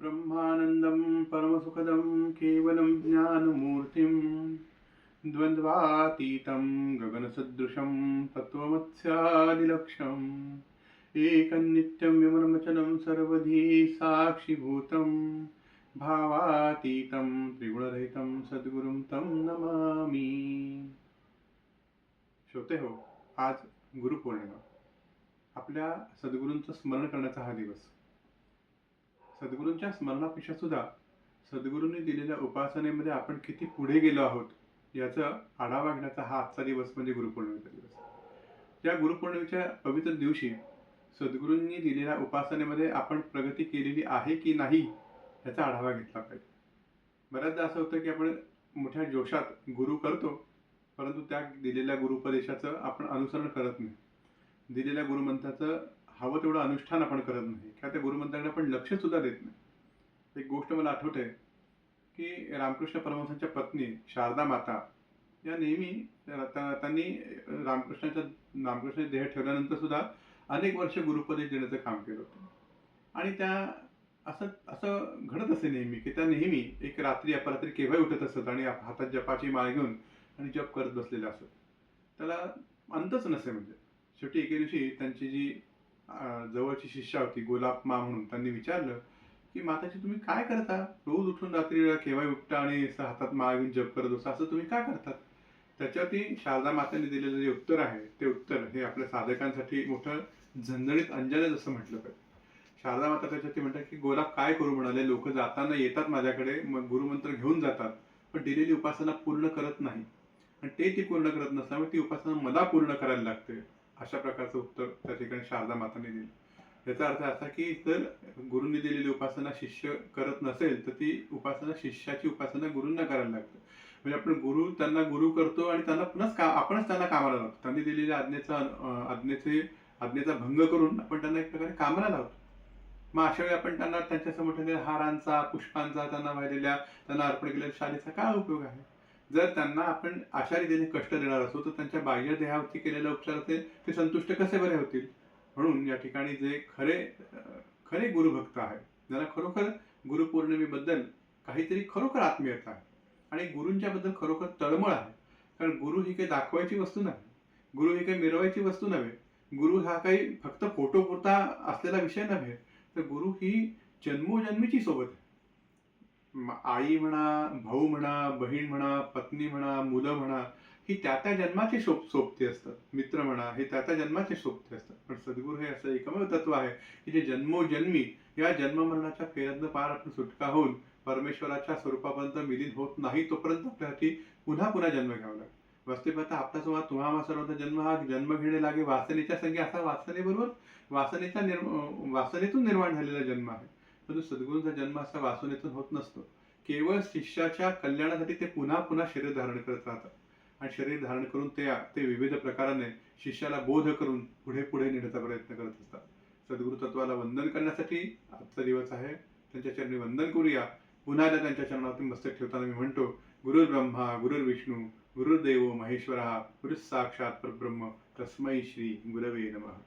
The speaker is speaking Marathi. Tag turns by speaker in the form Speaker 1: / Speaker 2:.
Speaker 1: ब्रह्मानंदं परमसुखदं केवलं ज्ञानमूर्तिं द्वन्द्वातीतं गगनसदृशं तत्त्वमस्यादिलक्ष्यम् एकनित्यं विमलमचलं सर्वधी साक्षिभूतं भावातीतं त्रिगुणरहितं सद्गुरुं तं नमामि। श्रोते हो, आज गुरुपौर्णिमा। आपल्या सद्गुरूंचं स्मरण करण्याचा हा दिवस। सद्गुरूंच्या स्मरणापेक्षा सुद्धा सद्गुरूंनी दिलेल्या उपासनेमध्ये आपण किती पुढे गेलो आहोत याचा आढावा घेण्याचा हा आजचा दिवस म्हणजे गुरुपौर्णिमेचा दिवस। या गुरुपौर्णिमेच्या पवित्र दिवशी सद्गुरूंनी दिलेल्या उपासनेमध्ये आपण प्रगती केलेली आहे की नाही याचा आढावा घेतला पाहिजे। बऱ्याचदा असं होतं की आपण मोठ्या जोशात गुरु करतो, परंतु त्या दिलेल्या गुरुपदेशाचं आपण अनुसरण करत नाही। दिलेल्या गुरुमंत्राचं हवं तेवढं अनुष्ठान आपण करत नाही किंवा त्या गुरुमंत्राकडे आपण लक्ष सुद्धा देत नाही। एक गोष्ट मला आठवते की रामकृष्ण परमहंसांच्या पत्नी शारदा माता या नेहमी त्यांनी रामकृष्णाचे देह ठेवल्यानंतर सुद्धा अनेक वर्ष गुरुपदेश देण्याचं काम केलं होतं। आणि त्या असं घडत असे नेहमी की त्या नेहमी एक रात्री अपरात्री केव्हाही उठत असत आणि हातात जपाची माळ घेऊन आणि जप करत बसलेल्या असत। त्याला अंतच नसे। म्हणजे शेवटी एके दिवशी त्यांची जी जवळची शिष्या होती गोलापमा म्हणून, त्यांनी विचारलं की माताजी तुम्ही काय करता? रोज उठून रात्री केव्हाही उठता आणि हातात माळ घेऊन जप करत बसता, असं तुम्ही काय करतात? त्याच्यावरती शारदा मातांनी दिलेलं जे उत्तर आहे ते उत्तर हे आपल्या साधकांसाठी मोठं झणझणीत अंजन असं म्हटलं पाहिजे। शारदा माता त्याच्यावरती म्हणतात की गोलाप काय करू म्हणाले, लोक जाताना येतात माझ्याकडे, मग गुरुमंत्र घेऊन जातात, पण दिलेली उपासना पूर्ण करत नाही आणि ती पूर्ण करत नसल्यामुळे ती उपासना मला पूर्ण करायला लागते। अशा प्रकारचं उत्तर त्या ठिकाणी शारदा मातांनी दिलं। याचा अर्थ असा की जर गुरूंनी दिलेली उपासना शिष्य करत नसेल तर ती उपासना शिष्याची उपासना गुरूंना करायला लागते। म्हणजे आपण त्यांना गुरु करतो आणि त्यांना पुन्हा आपणच त्यांना कामाला लावतो। त्यांनी दिलेल्या आज्ञेचा भंग करून आपण त्यांना एक प्रकारे कामाला लावतो। मग अशा वेळी आपण त्यांना त्यांच्यासमोर ठेवलेल्या हारांचा, पुष्पांचा, त्यांना अर्पण केलेल्या शालीचा काय उपयोग आहे? जर त्यांना आपण अशा रीतीने कष्ट देणार असो तर त्यांच्या बाह्य देहावरती केलेल्या उपचाराचे ते संतुष्ट कसे बरे होतील? म्हणून या ठिकाणी जे खरे गुरुभक्त आहे, ज्याला खरोखर गुरुपौर्णिमेबद्दल काहीतरी खरोखर आत्मीयता आहे आणि गुरूंच्या बद्दल खरोखर तळमळ आहे, कारण गुरु ही काही दाखवायची वस्तू नाही, गुरु ही काही मिरवायची वस्तू नव्हे, गुरु हा काही फक्त फोटो पुरता असलेला विषय नव्हे, तर गुरु ही जन्मोजन्मीची सोबत आहे। आई म्हणा, भाऊ म्हणा, बहीण म्हणा, पत्नी म्हणा, मुलं म्हणा, ही त्या जन्माचे सोबती असतात। मित्र म्हणा, हे त्या जन्माचे सोबती असतात। पण सद्गुरू हे असं एकमेव तत्व आहे की जे जन्मोजन्मी या जन्ममरणाच्या फेऱ्यातनं पार आपण सुटका होऊन परमेश्वराच्या स्वरूपापर्यंत विलीन होत नाही तोपर्यंत आपल्यासाठी पुन्हा पुन्हा जन्म घ्यावा लागतो। वस्ते पाहता आपला सुद्धा तुम्हा सर्वांचा जन्म हा जन्म घेणे लागे वासनेच्या संगे, असा वासनेतून निर्माण झालेला जन्म आहे। परंतु सद्गुरूंचा जन्म असा वासनेतून होत नसतो। केवळ शिष्याच्या कल्याणासाठी ते पुन्हा पुन्हा शरीर धारण करत राहतात आणि शरीर धारण करून ते विविध प्रकाराने शिष्याला बोध करून पुढे पुढे नेण्याचा प्रयत्न करत असतात। सद्गुरु तत्वाला वंदन करण्यासाठी आजचा दिवस आहे। त्यांच्या चरणी वंदन करूया। पुन्हा एकदा त्यांच्या चरणावरती मस्तक ठेवताना मी म्हणतो, गुरुर्ब्रह्मा गुरुर्विष्णू गुरुर्देव महेश्वरः गुरुः साक्षात् परब्रह्म तस्मै श्री गुरवे नमः।